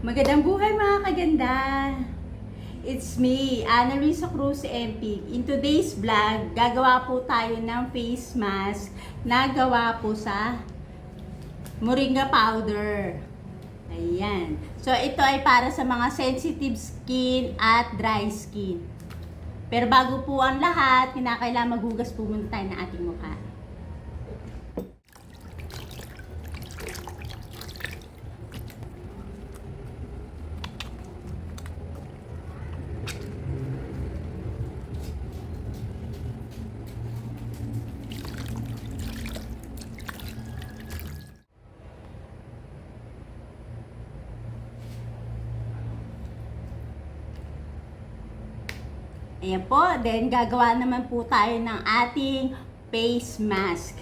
Magandang buhay mga kaganda! It's me, Ana Luisa Cruz MP. In today's vlog, gagawa po tayo ng face mask na gawa po sa moringa powder. Ayan. So, ito ay para sa mga sensitive skin at dry skin. Pero bago po ang lahat, kinakailangan maghugas po muna tayo ng ating mukha. Ayan po, then gagawa naman po tayo ng ating face mask.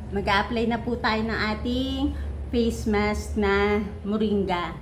Mag-a-apply na po tayo ng ating face mask na moringa.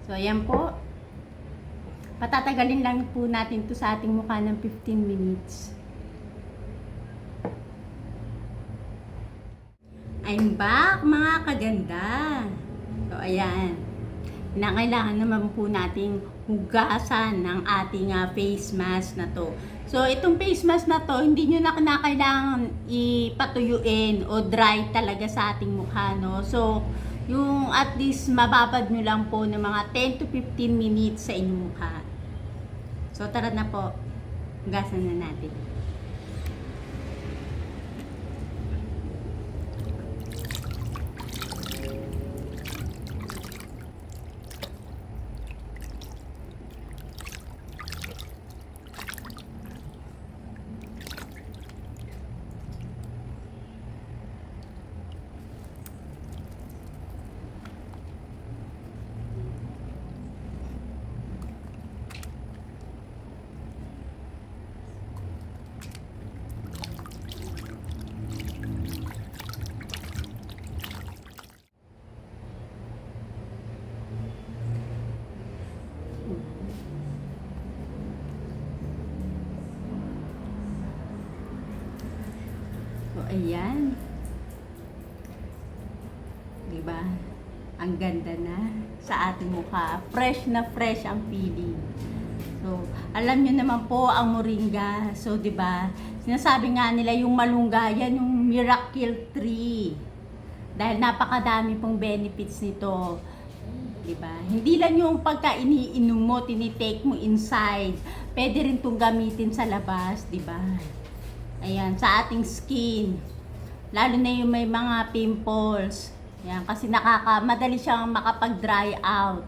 So, ayan po. Patatagalin lang po natin to sa ating mukha ng 15 minutes. I'm back, mga kaganda. So, ayan. Kailangan naman po nating hugasan ng ating face mask na to. So, itong face mask na to, hindi nyo na kinakailangan ipatuyuin o dry talaga sa ating mukha, no? So, yung at least mababad nyo lang po ng mga 10 to 15 minutes sa inyong mukha. So, tara na po. Hugasan na natin. So, ayan. Diba? Ang ganda na sa ating mukha. Fresh na fresh ang feeling. So, alam nyo naman po ang moringa. So, diba? Sinasabi nga nila yung malunggay, yan yung miracle tree. Dahil napakadami pong benefits nito. Diba? Hindi lang yung pagka iniinom mo, tinitake mo inside. Pwede rin itong gamitin sa labas, diba? Ayan, sa ating skin. Lalo na yung may mga pimples. Ayan, kasi madali siyang makapag-dry out.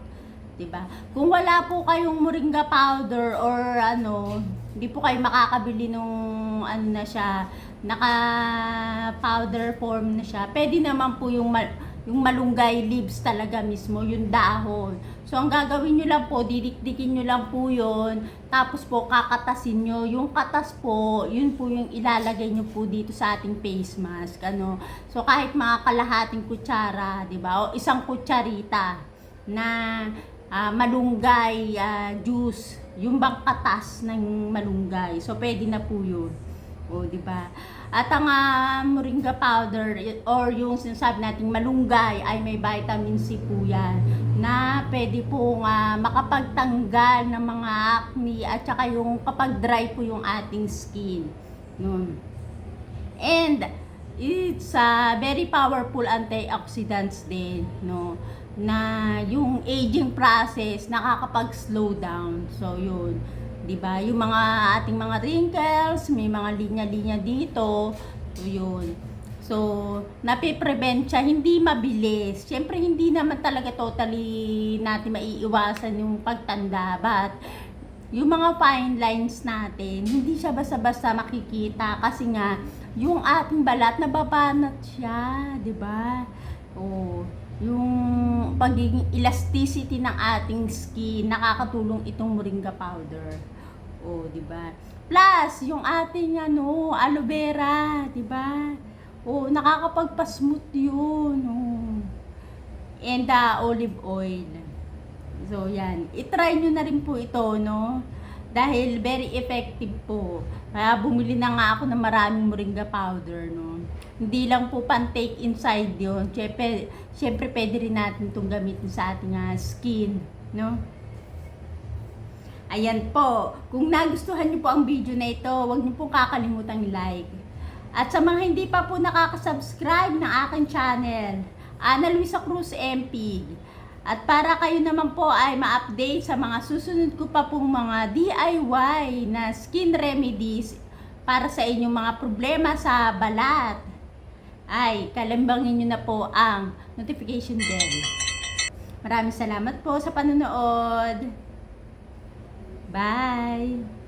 Diba? Kung wala po kayong moringa powder or ano, hindi po kayo makakabili nung ano na siya, naka-powder form na siya. Pwede naman po yung malunggay leaves talaga mismo, yung dahon. So, ang gagawin nyo lang po, didikdikin nyo lang po yun. Tapos po, kakatasin nyo. Yung katas po, yun po yung ilalagay nyo po dito sa ating face mask. Ano? So, kahit mga kalahating kutsara, di ba? O isang kutsarita na malunggay juice. Yung bang katas ng malunggay. So, pwede na po yun. O, di ba? At ang moringa powder or yung sinasabi nating malunggay ay may vitamin C po yan na pwede pong makapagtanggal ng mga acne at saka yung kapag dry po yung ating skin. No? And it's very powerful antioxidants din, no? Na yung aging process nakakapag-slow down. So yun, 'di ba? Yung mga ating mga wrinkles, may mga linya-linya dito. So yun. So, napiprevent siya, hindi mabilis. Siyempre, hindi naman talaga totally natin maiiwasan yung pagtanda. But, yung mga fine lines natin, hindi siya basta-basta makikita. Kasi nga, yung ating balat, nababanat siya. 'Di ba? Oh, yung pagiging elasticity ng ating skin, nakakatulong itong moringa powder. Oh, 'di ba? Plus, yung ating aloe vera, 'di ba? Oh, nakakapagpa-smooth 'yun. Oh. And olive oil. So, yan. I-try nyo na rin po ito, no? Dahil very effective po. Kaya bumili na nga ako ng maraming moringa powder, no? Hindi lang po pan-take inside yun. Siyempre pwede rin natin itong gamitin sa ating skin, no? Ayan po. Kung nagustuhan nyo po ang video na ito, huwag nyo pong kakalimutang i-like. At sa mga hindi pa po nakaka-subscribe ng aking channel, Ana Luisa Cruz MP. At para kayo naman po ay ma-update sa mga susunod ko pa pong mga DIY na skin remedies para sa inyong mga problema sa balat, ay kalambangin nyo na po ang notification bell. Maraming salamat po sa panonood. Bye!